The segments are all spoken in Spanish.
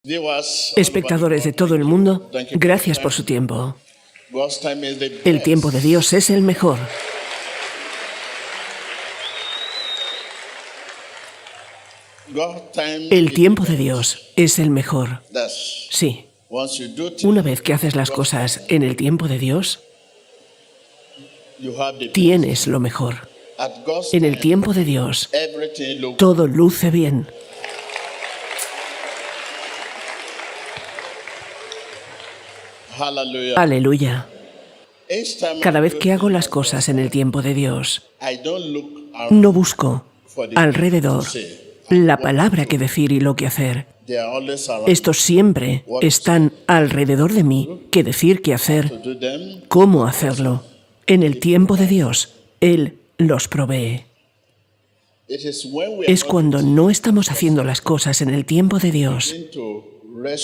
Espectadores de todo el mundo, gracias por su tiempo. El tiempo de Dios es el mejor. El tiempo de Dios es el mejor. Sí. Una vez que haces las cosas en el tiempo de Dios, tienes lo mejor. En el tiempo de Dios, todo luce bien. Aleluya. Cada vez que hago las cosas en el tiempo de Dios, no busco alrededor la palabra que decir y lo que hacer. Estos siempre están alrededor de mí, qué decir, qué hacer, cómo hacerlo. En el tiempo de Dios, Él los provee. Es cuando no estamos haciendo las cosas en el tiempo de Dios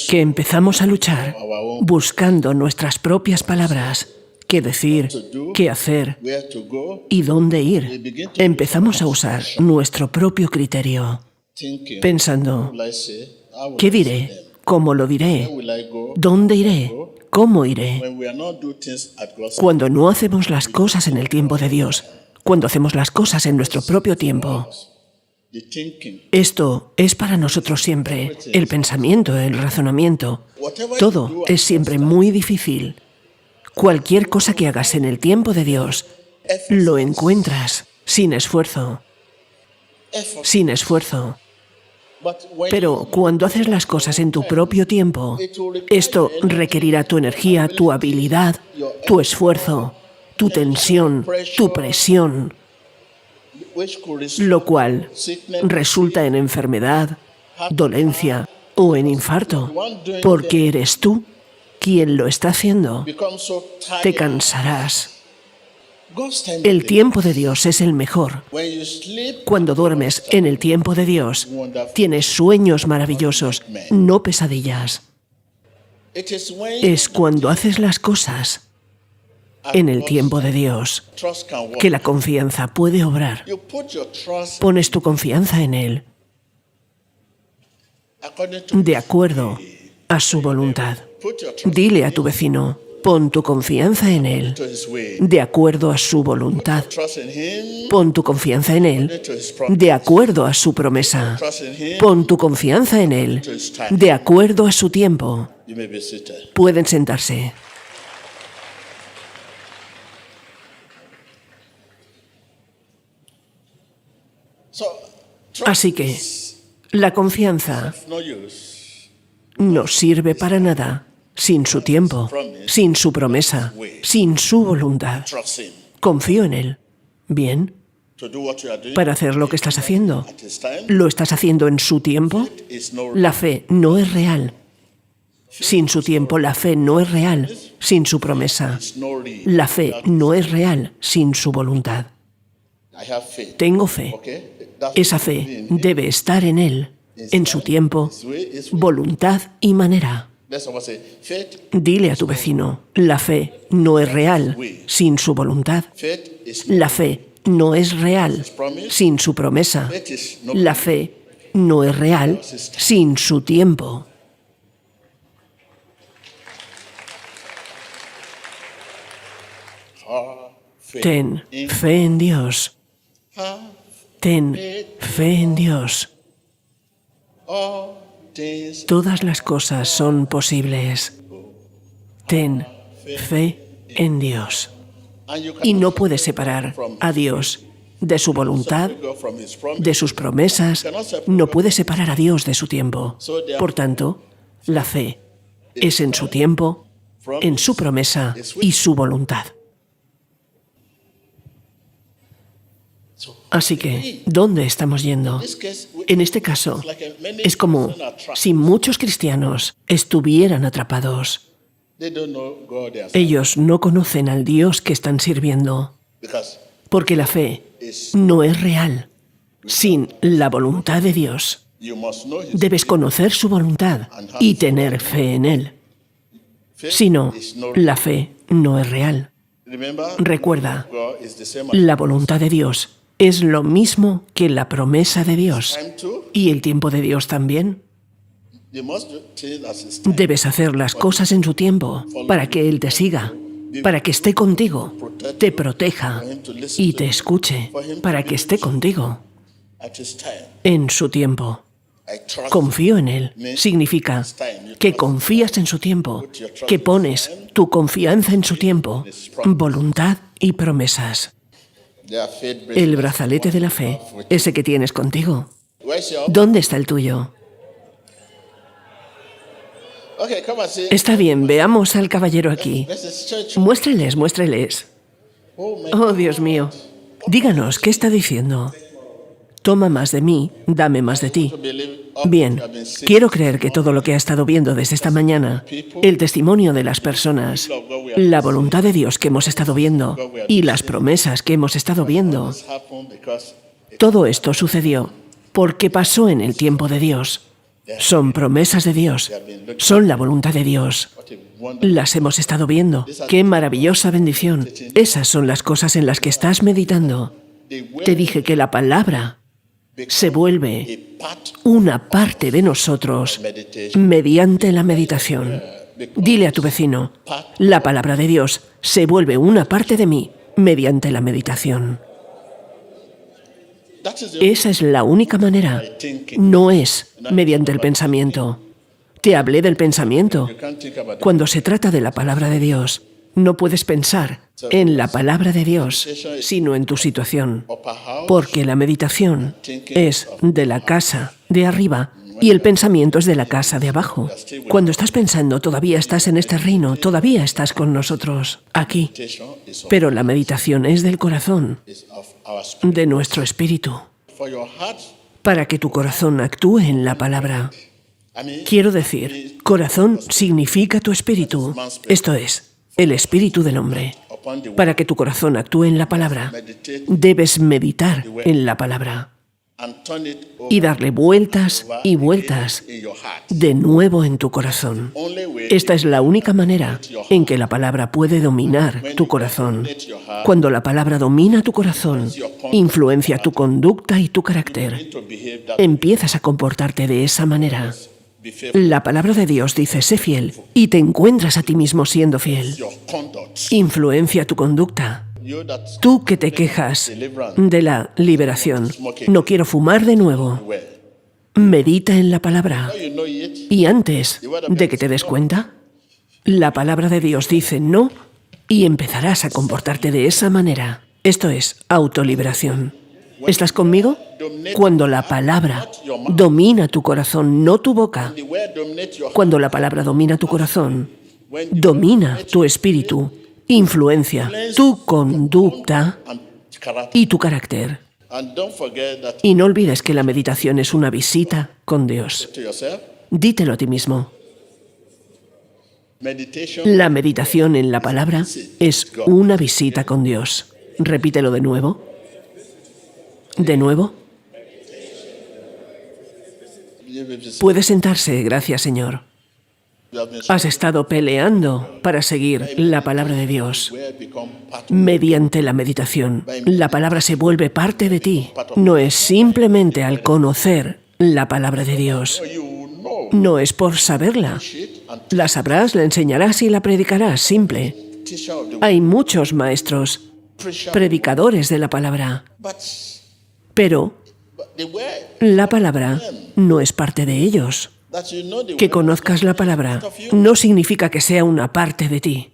que empezamos a luchar buscando nuestras propias palabras, qué decir, qué hacer y dónde ir. Empezamos a usar nuestro propio criterio, pensando, ¿qué diré? ¿Cómo lo diré? ¿Dónde iré? ¿Cómo iré? Cuando no hacemos las cosas en el tiempo de Dios, cuando hacemos las cosas en nuestro propio tiempo, esto es para nosotros siempre el pensamiento, el razonamiento. Todo es siempre muy difícil. Cualquier cosa que hagas en el tiempo de Dios, lo encuentras sin esfuerzo. Sin esfuerzo. Pero cuando haces las cosas en tu propio tiempo, esto requerirá tu energía, tu habilidad, tu esfuerzo, tu tensión, tu presión, lo cual resulta en enfermedad, dolencia o en infarto, porque eres tú quien lo está haciendo. Te cansarás. El tiempo de Dios es el mejor. Cuando duermes en el tiempo de Dios, tienes sueños maravillosos, no pesadillas. Es cuando haces las cosas en el tiempo de Dios que la confianza puede obrar. Pones tu confianza en Él de acuerdo a su voluntad. Dile a tu vecino, pon tu confianza en Él de acuerdo a su voluntad. Pon tu confianza en Él de acuerdo a su promesa. Pon tu confianza en Él de acuerdo a su tiempo. Pueden sentarse. Así que la confianza no sirve para nada sin su tiempo, sin su promesa, sin su voluntad. Confío en Él. Bien. Para hacer lo que estás haciendo. ¿Lo estás haciendo en su tiempo? La fe no es real. Sin su tiempo, la fe no es real. Sin su promesa. La fe no es real sin su voluntad. Tengo fe. Esa fe debe estar en Él, en su tiempo, voluntad y manera. Dile a tu vecino, la fe no es real sin su voluntad. La fe no es real sin su promesa. La fe no es real sin su tiempo. Ten fe en Dios. Ten fe en Dios. Todas las cosas son posibles. Ten fe en Dios. Y no puedes separar a Dios de su voluntad, de sus promesas. No puedes separar a Dios de su tiempo. Por tanto, la fe es en su tiempo, en su promesa y su voluntad. Así que, ¿dónde estamos yendo? En este caso, es como si muchos cristianos estuvieran atrapados. Ellos no conocen al Dios que están sirviendo, porque la fe no es real sin la voluntad de Dios. Debes conocer su voluntad y tener fe en Él. Si no, la fe no es real. Recuerda, la voluntad de Dios es lo mismo que la promesa de Dios. ¿Y el tiempo de Dios también? Debes hacer las cosas en su tiempo para que Él te siga, para que esté contigo, te proteja y te escuche, para que esté contigo en su tiempo. Confío en Él significa que confías en su tiempo, que pones tu confianza en su tiempo, voluntad y promesas. El brazalete de la fe, ese que tienes contigo. ¿Dónde está el tuyo? Está bien, veamos al caballero aquí. Muéstreles, muéstreles. Oh, Dios mío. Díganos, ¿qué está diciendo? Toma más de mí, dame más de ti. Bien, quiero creer que todo lo que ha estado viendo desde esta mañana, el testimonio de las personas, la voluntad de Dios que hemos estado viendo y las promesas que hemos estado viendo, todo esto sucedió porque pasó en el tiempo de Dios. Son promesas de Dios, son la voluntad de Dios. Las hemos estado viendo. ¡Qué maravillosa bendición! Esas son las cosas en las que estás meditando. Te dije que la palabra se vuelve una parte de nosotros mediante la meditación. Dile a tu vecino, la palabra de Dios se vuelve una parte de mí mediante la meditación. Esa es la única manera. No es mediante el pensamiento. Te hablé del pensamiento. Cuando se trata de la palabra de Dios, no puedes pensar en la palabra de Dios, sino en tu situación. Porque la meditación es de la casa de arriba y el pensamiento es de la casa de abajo. Cuando estás pensando, todavía estás en este reino, todavía estás con nosotros, aquí. Pero la meditación es del corazón, de nuestro espíritu, para que tu corazón actúe en la palabra. Quiero decir, corazón significa tu espíritu, esto es, el espíritu del hombre. Para que tu corazón actúe en la palabra, debes meditar en la palabra y darle vueltas y vueltas de nuevo en tu corazón. Esta es la única manera en que la palabra puede dominar tu corazón. Cuando la palabra domina tu corazón, influencia tu conducta y tu carácter. Empiezas a comportarte de esa manera. La palabra de Dios dice, sé fiel, y te encuentras a ti mismo siendo fiel. Influencia tu conducta. Tú que te quejas de la liberación, no quiero fumar de nuevo. Medita en la palabra. Y antes de que te des cuenta, la palabra de Dios dice no y empezarás a comportarte de esa manera. Esto es autoliberación. ¿Estás conmigo? Cuando la palabra domina tu corazón, no tu boca. Cuando la palabra domina tu corazón, domina tu espíritu, influencia tu conducta y tu carácter. Y no olvides que la meditación es una visita con Dios. Dítelo a ti mismo. La meditación en la palabra es una visita con Dios. Repítelo de nuevo. ¿De nuevo? Puede sentarse, gracias, Señor. Has estado peleando para seguir la palabra de Dios. Mediante la meditación, la palabra se vuelve parte de ti. No es simplemente al conocer la palabra de Dios. No es por saberla. La sabrás, la enseñarás y la predicarás, simple. Hay muchos maestros, predicadores de la palabra. Pero la palabra no es parte de ellos. Que conozcas la palabra no significa que sea una parte de ti.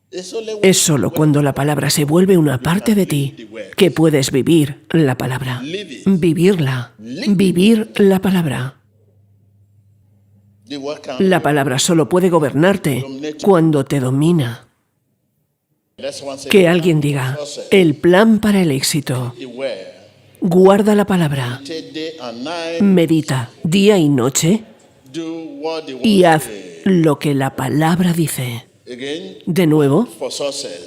Es solo cuando la palabra se vuelve una parte de ti que puedes vivir la palabra. Vivirla. Vivir la palabra. La palabra solo puede gobernarte cuando te domina. Que alguien diga, el plan para el éxito. Guarda la palabra, medita día y noche y haz lo que la palabra dice. De nuevo,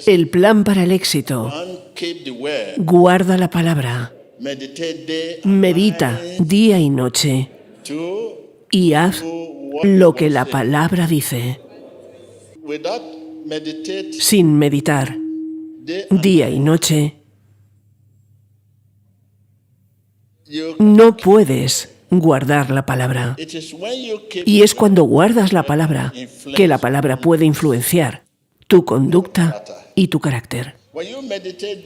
el plan para el éxito. Guarda la palabra, medita día y noche y haz lo que la palabra dice. Sin meditar día y noche, no puedes guardar la palabra. Y es cuando guardas la palabra que la palabra puede influenciar tu conducta y tu carácter.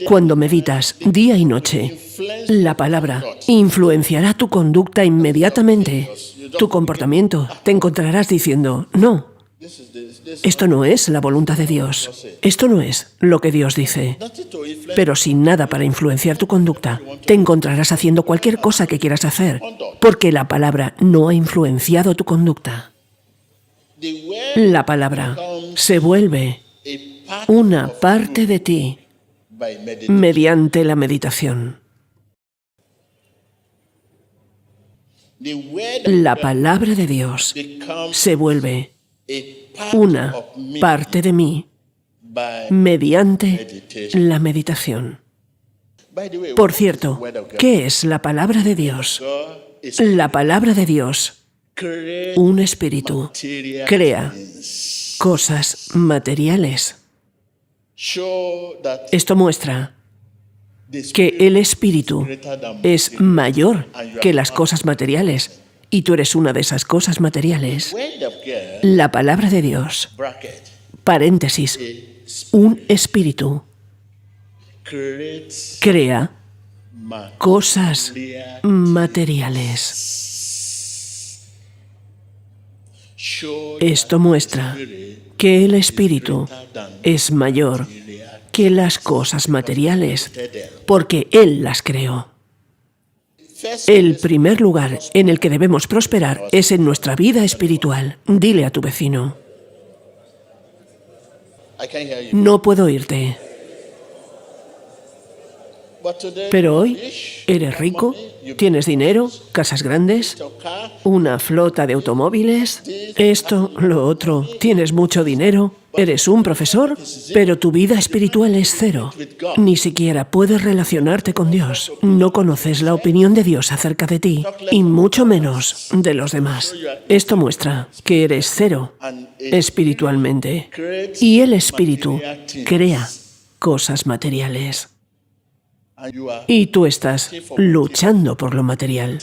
Cuando meditas día y noche, la palabra influenciará tu conducta inmediatamente. Tu comportamiento, te encontrarás diciendo, no, esto no es la voluntad de Dios. Esto no es lo que Dios dice. Pero sin nada para influenciar tu conducta, te encontrarás haciendo cualquier cosa que quieras hacer, porque la palabra no ha influenciado tu conducta. La palabra se vuelve una parte de ti mediante la meditación. La palabra de Dios se vuelve una parte de mí mediante la meditación. Por cierto, ¿qué es la palabra de Dios? La palabra de Dios, un espíritu, crea cosas materiales. Esto muestra que el espíritu es mayor que las cosas materiales y tú eres una de esas cosas materiales. La palabra de Dios, paréntesis, un espíritu, crea cosas materiales. Esto muestra que el espíritu es mayor que las cosas materiales, porque Él las creó. El primer lugar en el que debemos prosperar es en nuestra vida espiritual. Dile a tu vecino. No puedo oírte. Pero hoy eres rico, tienes dinero, casas grandes, una flota de automóviles, esto, lo otro, tienes mucho dinero, eres un profesor, pero tu vida espiritual es cero. Ni siquiera puedes relacionarte con Dios. No conoces la opinión de Dios acerca de ti, y mucho menos de los demás. Esto muestra que eres cero espiritualmente, y el espíritu crea cosas materiales. Y tú estás luchando por lo material,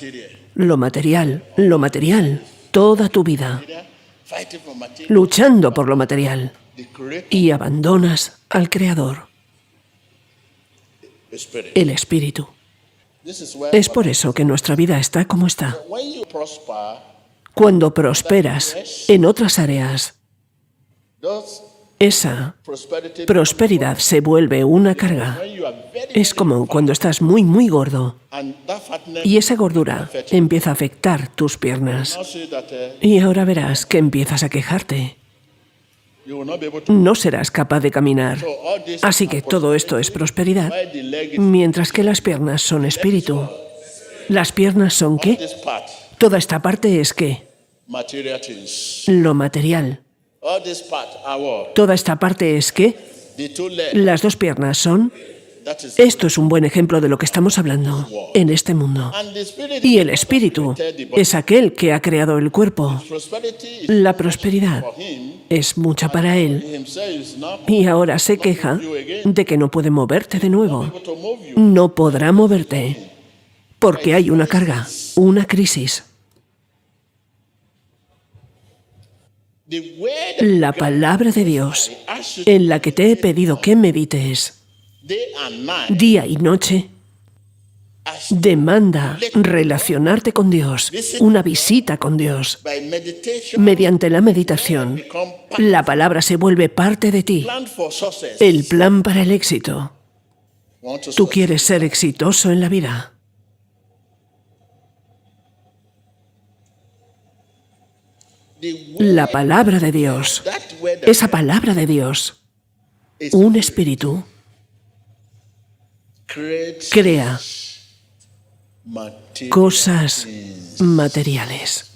toda tu vida, luchando por lo material, y abandonas al Creador, el Espíritu. Es por eso que nuestra vida está como está. Cuando prosperas en otras áreas, esa prosperidad se vuelve una carga. Es como cuando estás muy, muy gordo y esa gordura empieza a afectar tus piernas. Y ahora verás que empiezas a quejarte. No serás capaz de caminar. Así que todo esto es prosperidad, mientras que las piernas son espíritu. ¿Las piernas son qué? Toda esta parte es ¿qué? Lo material. Toda esta parte es ¿qué? Las dos piernas son... Esto es un buen ejemplo de lo que estamos hablando en este mundo. Y el espíritu es aquel que ha creado el cuerpo. La prosperidad es mucha para él. Y ahora se queja de que no puede moverte de nuevo. No podrá moverte porque hay una carga, una crisis. La palabra de Dios en la que te he pedido que medites día y noche demanda relacionarte con Dios, una visita con Dios. Mediante la meditación, la palabra se vuelve parte de ti, el plan para el éxito. Tú quieres ser exitoso en la vida. La palabra de Dios, esa palabra de Dios, un espíritu, crea cosas materiales.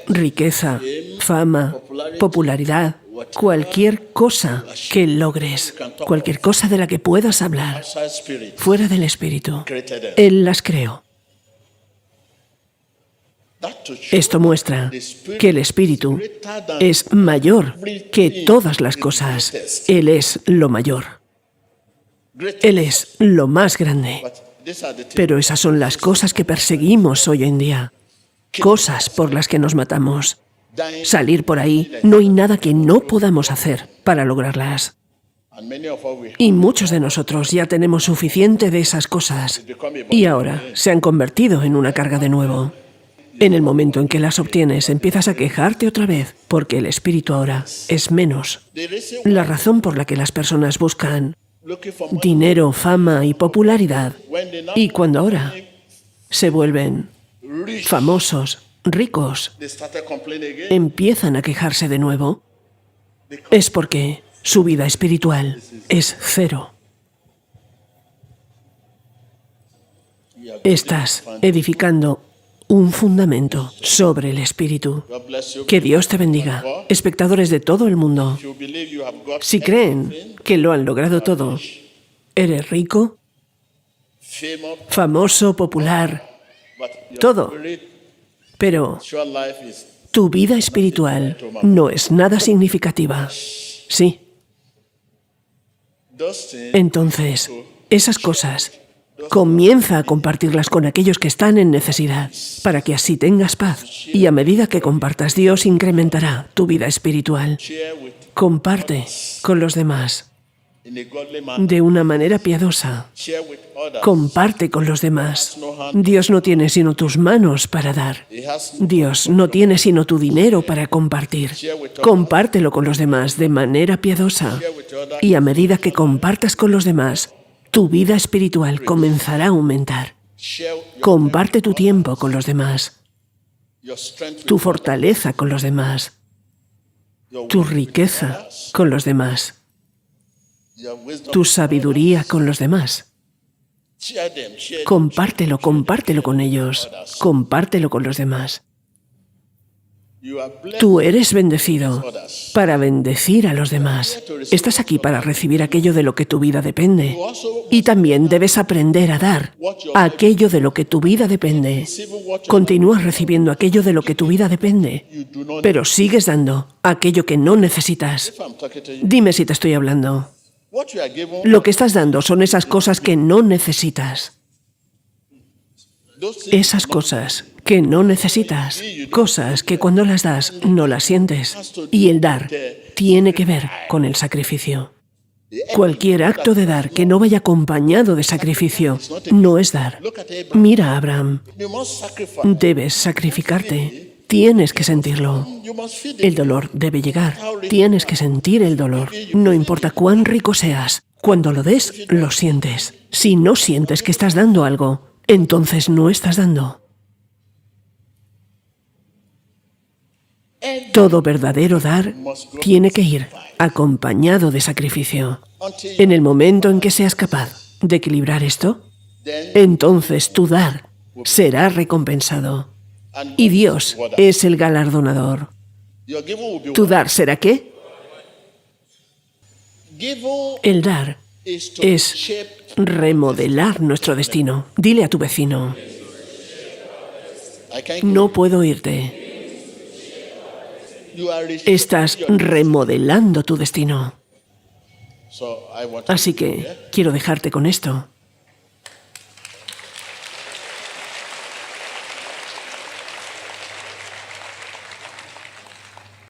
Riqueza, fama, popularidad, cualquier cosa que logres, cualquier cosa de la que puedas hablar, fuera del espíritu, Él las creó. Esto muestra que el espíritu es mayor que todas las cosas. Él es lo mayor. Él es lo más grande. Pero esas son las cosas que perseguimos hoy en día. Cosas por las que nos matamos. Salir por ahí, no hay nada que no podamos hacer para lograrlas. Y muchos de nosotros ya tenemos suficiente de esas cosas. Y ahora se han convertido en una carga de nuevo. En el momento en que las obtienes, empiezas a quejarte otra vez, porque el espíritu ahora es menos. La razón por la que las personas buscan dinero, fama y popularidad, y cuando ahora se vuelven famosos, ricos, empiezan a quejarse de nuevo, es porque su vida espiritual es cero. Estás edificando un fundamento sobre el espíritu. Que Dios te bendiga. Espectadores de todo el mundo, si creen que lo han logrado todo, eres rico, famoso, popular, todo, pero tu vida espiritual no es nada significativa. Sí. Entonces, esas cosas, comienza a compartirlas con aquellos que están en necesidad, para que así tengas paz. Y a medida que compartas, Dios incrementará tu vida espiritual. Comparte con los demás de una manera piadosa. Comparte con los demás. Dios no tiene sino tus manos para dar. Dios no tiene sino tu dinero para compartir. Compártelo con los demás de manera piadosa. Y a medida que compartas con los demás, tu vida espiritual comenzará a aumentar. Comparte tu tiempo con los demás, tu fortaleza con los demás, tu riqueza con los demás, tu sabiduría con los demás. Compártelo con ellos, compártelo con los demás. Tú eres bendecido para bendecir a los demás. Estás aquí para recibir aquello de lo que tu vida depende. Y también debes aprender a dar aquello de lo que tu vida depende. Continúas recibiendo aquello de lo que tu vida depende, pero sigues dando aquello que no necesitas. Dime si te estoy hablando. Lo que estás dando son esas cosas que no necesitas. Esas cosas que no necesitas, cosas que cuando las das no las sientes. Y el dar tiene que ver con el sacrificio. Cualquier acto de dar que no vaya acompañado de sacrificio no es dar. Mira a Abraham. Debes sacrificarte. Tienes que sentirlo. El dolor debe llegar. Tienes que sentir el dolor. No importa cuán rico seas. Cuando lo des, lo sientes. Si no sientes que estás dando algo, entonces no estás dando. Todo verdadero dar tiene que ir acompañado de sacrificio. En el momento en que seas capaz de equilibrar esto, entonces tu dar será recompensado. Y Dios es el galardonador. ¿Tu dar será qué? El dar es remodelar nuestro destino. Dile a tu vecino: no puedo oírte. Estás remodelando tu destino. Así que quiero dejarte con esto.